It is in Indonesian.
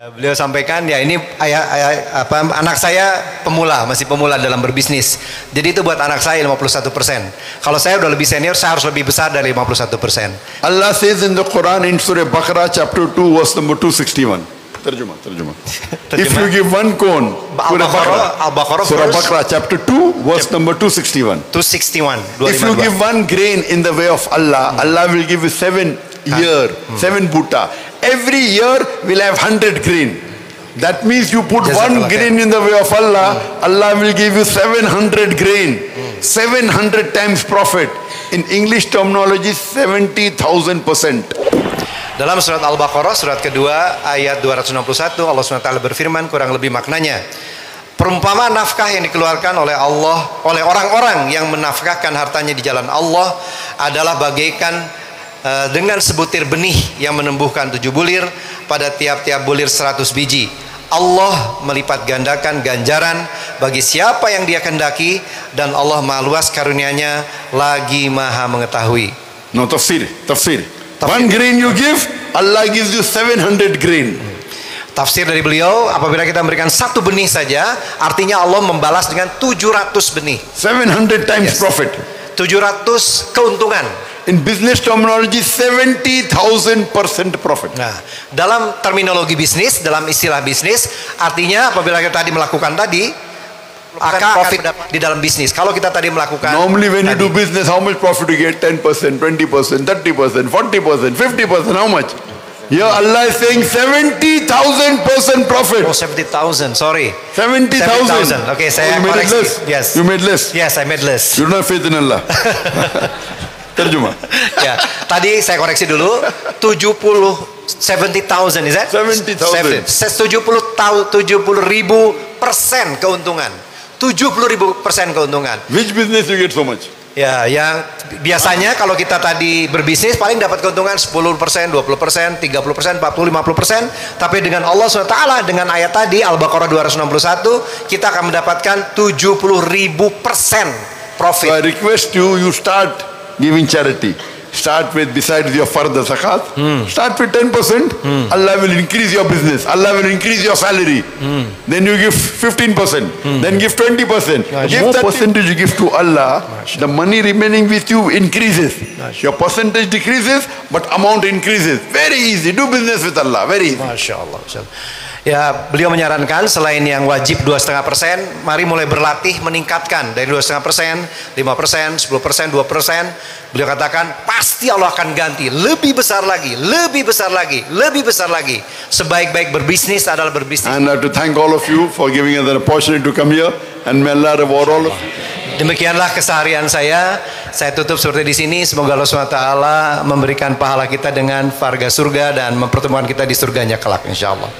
Beliau sampaikan ya ini anak saya masih pemula dalam berbisnis. Jadi itu buat anak saya 51%. Kalau saya udah lebih senior, saya harus lebih besar dari 51%. Allah says in the Quran in Surah Baqarah chapter 2 verse number 261. Terjemah. If you give one corn, Surah Baqarah chapter 2 verse number 261. 261. If you give one grain in the way of Allah, Allah will give you 7 buta. Every year will have 100 grain. That means you put one grain in the way of Allah, Allah will give you 700 grain. 700 times profit. In English terminology, 70,000%. Dalam surat Al-Baqarah, surat kedua, ayat 261, Allah SWT berfirman, kurang lebih maknanya, perumpamaan nafkah yang dikeluarkan oleh Allah, oleh orang-orang yang menafkahkan hartanya di jalan Allah adalah bagaikan dengan sebutir benih yang menumbuhkan 7 bulir, pada tiap-tiap bulir 100 biji. Allah melipat gandakan ganjaran bagi siapa yang Dia kehendaki, dan Allah maha luas karunia-Nya lagi maha mengetahui. No, tafsir. One grain you give, Allah gives you 700 grain. Tafsir dari beliau, apabila kita memberikan 1 benih saja, artinya Allah membalas dengan 700 benih. 700 times profit. 700 keuntungan. In business terminology, 70,000% profit. Nah, dalam terminologi bisnis, dalam istilah bisnis, artinya apabila kita tadi melakukan profit di dalam bisnis. Kalau kita tadi melakukan, normally when you do business, how much profit you get? 10%, 20%, 30%, 40%, 50%, how much? Here Allah is saying 70,000% profit. Oh, 70,000, sorry. 70,000. Okay, saya koreksi. Yes. You made less. Yes, I made less. You don't have faith in Allah. Terjemah. Ya, tadi saya koreksi dulu. 70,000, is that? 70,000. 70,000% keuntungan. 70,000% keuntungan. Which business you get so much? Ya, yang biasanya kalau kita tadi berbisnis paling dapat keuntungan 10%, 20%, 30%, 40%, 50%. Tapi dengan Allah SWT, dengan ayat tadi Al-Baqarah 261, kita akan mendapatkan 70,000% profit. So I request you start giving charity. Start with, besides your fardh zakat, start with 10%. Allah will increase your business. Allah will increase your salary. Then you give 15%. Then give 20%. Give that percentage you give to Allah, the money remaining with you increases. Your percentage decreases, but amount increases. Very easy. Do business with Allah. Very easy. Masya Allah. Ya, beliau menyarankan selain yang wajib 2,5%, mari mulai berlatih meningkatkan dari 2,5%, 5%, 10%, 2%. Beliau katakan pasti Allah akan ganti lebih besar lagi, lebih besar lagi, lebih besar lagi. Sebaik-baik berbisnis adalah berbisnis. And I have to thank all of you for giving us an opportunity to come here, and may Allah reward all of you. Demikianlah keseharian saya. Saya tutup seperti di sini. Semoga Allah SWT memberikan pahala kita dengan varga surga dan mempertemukan kita di surganya kelak, insya Allah.